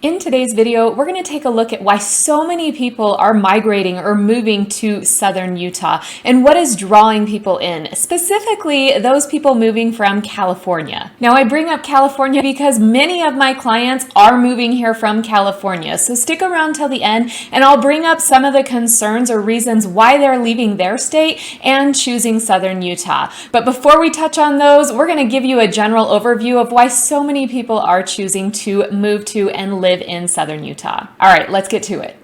In today's video, we're going to take a look at why so many people are migrating or moving to southern Utah and what is drawing people in, specifically those people moving from California. Now, I bring up California because many of my clients are moving here from California, so stick around till the end and I'll bring up some of the concerns or reasons why they're leaving their state and choosing southern Utah. But before we touch on those, we're going to give you a general overview of why so many people are choosing to move to and live in southern Utah. All right, let's get to it.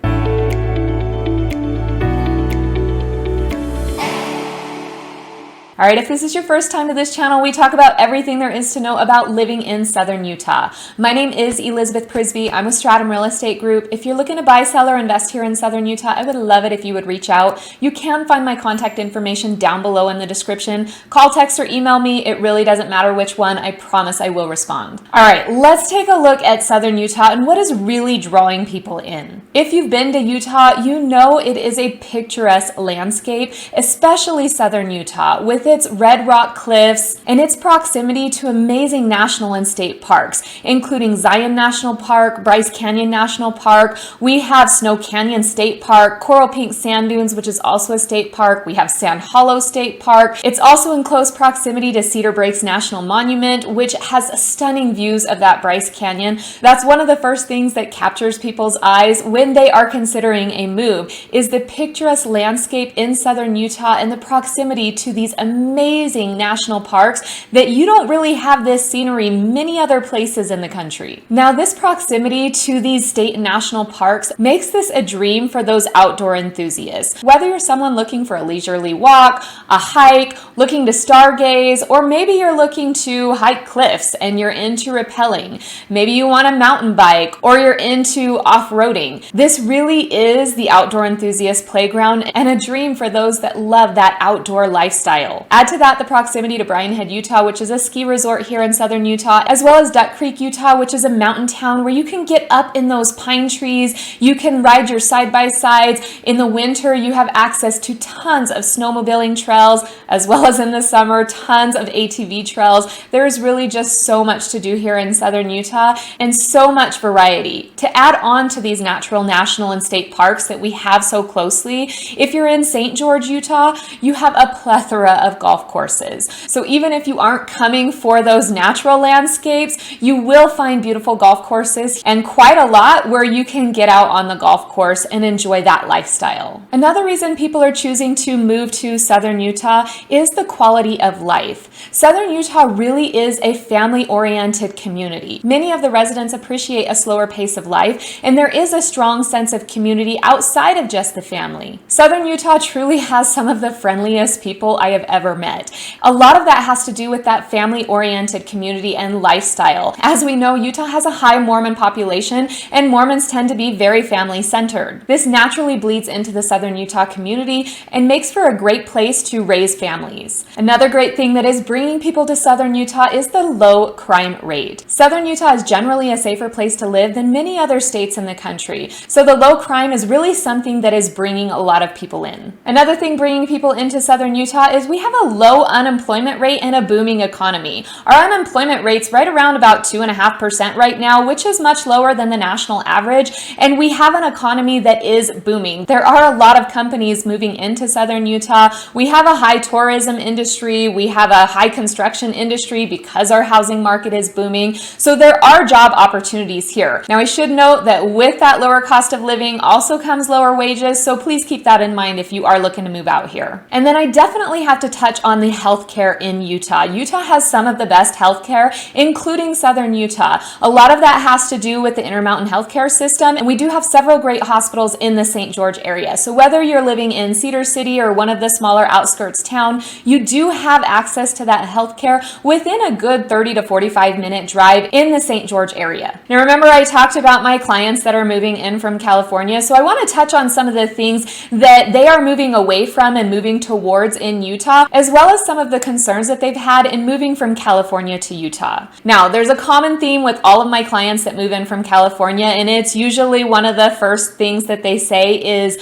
All right, if this is your first time to this channel, we talk about everything there is to know about living in southern Utah. My name is Elizabeth Prisbrey. I'm with Stratum Real Estate Group. If you're looking to buy, sell, or invest here in southern Utah, I would love it if you would reach out. You can find my contact information down below in the description. Call, text, or email me. It really doesn't matter which one. I promise I will respond. All right, let's take a look at southern Utah and what is really drawing people in. If you've been to Utah, you know it is a picturesque landscape, especially southern Utah, with its red rock cliffs and its proximity to amazing national and state parks, including Zion National Park, Bryce Canyon National Park. We have Snow Canyon State Park, Coral Pink Sand Dunes, which is also a state park. We have Sand Hollow State Park. It's also in close proximity to Cedar Breaks National Monument, which has stunning views of that Bryce Canyon. That's one of the first things that captures people's eyes when they are considering a move, is the picturesque landscape in southern Utah and the proximity to these amazing national parks that you don't really have this scenery many other places in the country. Now, this proximity to these state and national parks makes this a dream for those outdoor enthusiasts. Whether you're someone looking for a leisurely walk, a hike, looking to stargaze, or maybe you're looking to hike cliffs and you're into rappelling, maybe you want a mountain bike or you're into off-roading. This really is the outdoor enthusiast playground and a dream for those that love that outdoor lifestyle. Add to that the proximity to Brian Head, Utah, which is a ski resort here in southern Utah, as well as Duck Creek, Utah, which is a mountain town where you can get up in those pine trees. You can ride your side-by-sides. In the winter, you have access to tons of snowmobiling trails, as well as in the summer, tons of ATV trails. There's really just so much to do here in southern Utah and so much variety. To add on to these natural, national, and state parks that we have so closely, if you're in St. George, Utah, you have a plethora of golf courses. So even if you aren't coming for those natural landscapes, you will find beautiful golf courses and quite a lot where you can get out on the golf course and enjoy that lifestyle. Another reason people are choosing to move to southern Utah is the quality of life. Southern Utah really is a family-oriented community. Many of the residents appreciate a slower pace of life, and there is a strong sense of community outside of just the family. Southern Utah truly has some of the friendliest people I have ever met. A lot of that has to do with that family-oriented community and lifestyle. As we know, Utah has a high Mormon population, and Mormons tend to be very family-centered. This naturally bleeds into the southern Utah community and makes for a great place to raise families. Another great thing that is bringing people to southern Utah is the low crime rate. Southern Utah is generally a safer place to live than many other states in the country, so the low crime is really something that is bringing a lot of people in. Another thing bringing people into southern Utah is we have a low unemployment rate and a booming economy. Our unemployment rate's right around about 2.5% right now, which is much lower than the national average, and we have an economy that is booming. There are a lot of companies moving into southern Utah. We have a high tourism industry. We have a high construction industry because our housing market is booming. So there are job opportunities here. Now, I should note that with that lower cost of living also comes lower wages, so please keep that in mind if you are looking to move out here. And then I definitely have to touch on the healthcare in Utah. Utah has some of the best healthcare, including southern Utah. A lot of that has to do with the Intermountain healthcare system, and we do have several great hospitals in the St. George area. So whether you're living in Cedar City or one of the smaller outskirts town, you do have access to that healthcare within a good 30 to 45 minute drive in the St. George area. Now, remember I talked about my clients that are moving in from California, so I want to touch on some of the things that they are moving away from and moving towards in Utah, as well as some of the concerns that they've had in moving from California to Utah. Now, there's a common theme with all of my clients that move in from California, and it's usually one of the first things that they say is,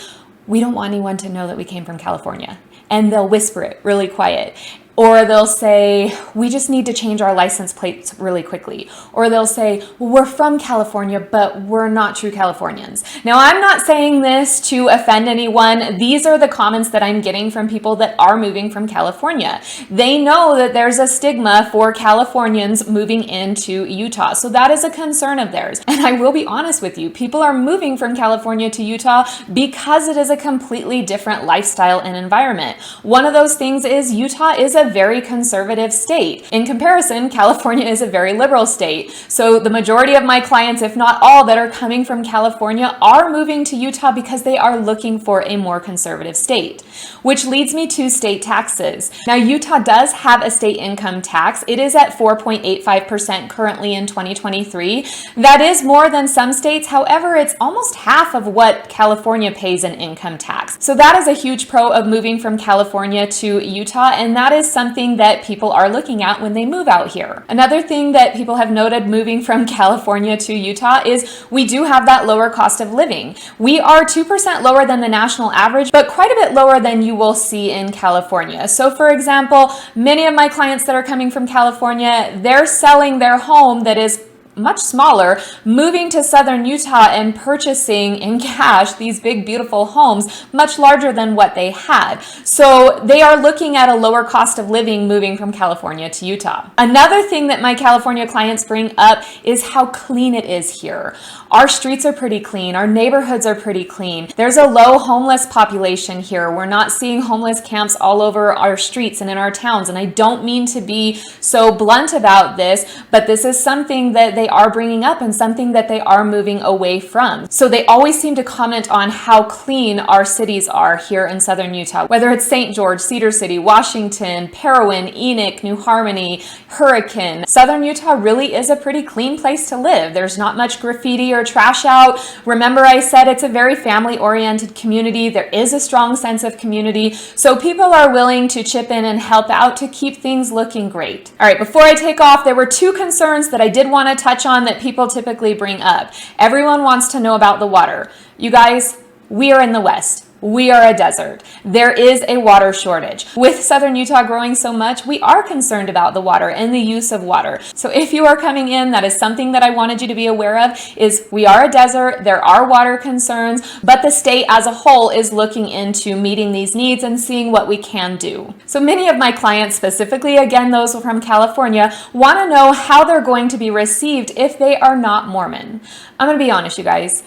we don't want anyone to know that we came from California. And they'll whisper it really quiet. Or they'll say, we just need to change our license plates really quickly. Or they'll say, well, we're from California, but we're not true Californians. Now, I'm not saying this to offend anyone. These are the comments that I'm getting from people that are moving from California. They know that there's a stigma for Californians moving into Utah. So that is a concern of theirs. And I will be honest with you, people are moving from California to Utah because it is a completely different lifestyle and environment. One of those things is Utah is a very conservative state. In comparison, California is a very liberal state. So the majority of my clients, if not all, that are coming from California are moving to Utah because they are looking for a more conservative state, which leads me to state taxes. Now, Utah does have a state income tax. It is at 4.85% currently in 2023. That is more than some states. However, it's almost half of what California pays in income tax. So that is a huge pro of moving from California to Utah, and that is something that people are looking at when they move out here. Another thing that people have noted moving from California to Utah is we do have that lower cost of living. We are 2% lower than the national average, but quite a bit lower than you will see in California. So for example, many of my clients that are coming from California, they're selling their home that is much smaller, moving to southern Utah and purchasing in cash these big, beautiful homes, much larger than what they had. So they are looking at a lower cost of living moving from California to Utah. Another thing that my California clients bring up is how clean it is here. Our streets are pretty clean. Our neighborhoods are pretty clean. There's a low homeless population here. We're not seeing homeless camps all over our streets and in our towns. And I don't mean to be so blunt about this, but this is something that they are bringing up and something that they are moving away from. So they always seem to comment on how clean our cities are here in southern Utah, whether it's St. George, Cedar City, Washington, Parowan, Enoch, New Harmony, Hurricane. Southern Utah really is a pretty clean place to live. There's not much graffiti or trash out. Remember, I said it's a very family-oriented community. There is a strong sense of community. So people are willing to chip in and help out to keep things looking great. All right, before I take off, there were two concerns that I did want to touch on that people typically bring up. Everyone wants to know about the water. You guys, we are in the West. We are a desert. There is a water shortage. With southern Utah growing so much, we are concerned about the water and the use of water. So if you are coming in, that is something that I wanted you to be aware of, is we are a desert, there are water concerns, but the state as a whole is looking into meeting these needs and seeing what we can do. So many of my clients, specifically again those from California, want to know how they're going to be received if they are not Mormon. I'm going to be honest, you guys.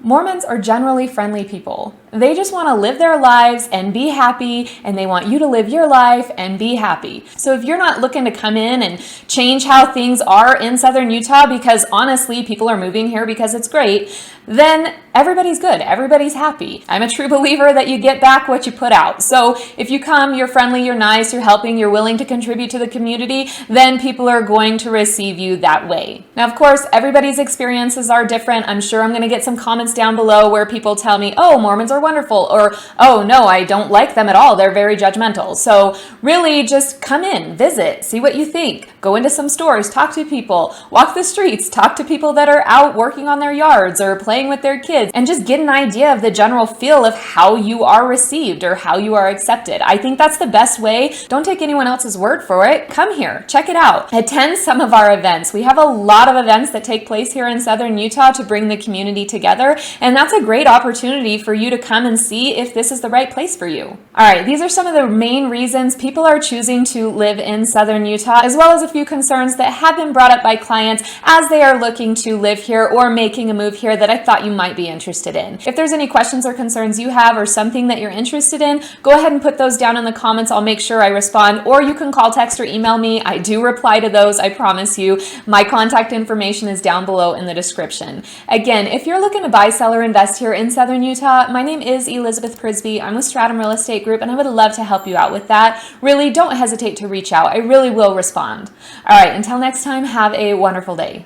Mormons are generally friendly people. They just want to live their lives and be happy, and they want you to live your life and be happy. So if you're not looking to come in and change how things are in southern Utah, because honestly, people are moving here because it's great, then everybody's good. Everybody's happy. I'm a true believer that you get back what you put out. So if you come, you're friendly, you're nice, you're helping, you're willing to contribute to the community, then people are going to receive you that way. Now, of course, everybody's experiences are different. I'm sure I'm going to get some comments down below where people tell me, oh, Mormons are wonderful, or oh no, I don't like them at all, they're very judgmental. So really just come in, visit, see what you think, go into some stores, talk to people, walk the streets, talk to people that are out working on their yards or playing with their kids, and just get an idea of the general feel of how you are received or how you are accepted. I think that's the best way. Don't take anyone else's word for it. Come here, check it out. Attend some of our events. We have a lot of events that take place here in southern Utah to bring the community together, and that's a great opportunity for you to come and see if this is the right place for you. All right, these are some of the main reasons people are choosing to live in southern Utah, as well as a few concerns that have been brought up by clients as they are looking to live here or making a move here that I thought you might be interested in. If there's any questions or concerns you have or something that you're interested in, go ahead and put those down in the comments. I'll make sure I respond, or you can call, text, or email me. I do reply to those, I promise you. My contact information is down below in the description. Again, if you're looking to buy, sell, or invest here in southern Utah, my name is Elizabeth Prisbrey. I'm with Stratum Real Estate Group, and I would love to help you out with that. Really, don't hesitate to reach out. I really will respond. All right, until next time, have a wonderful day.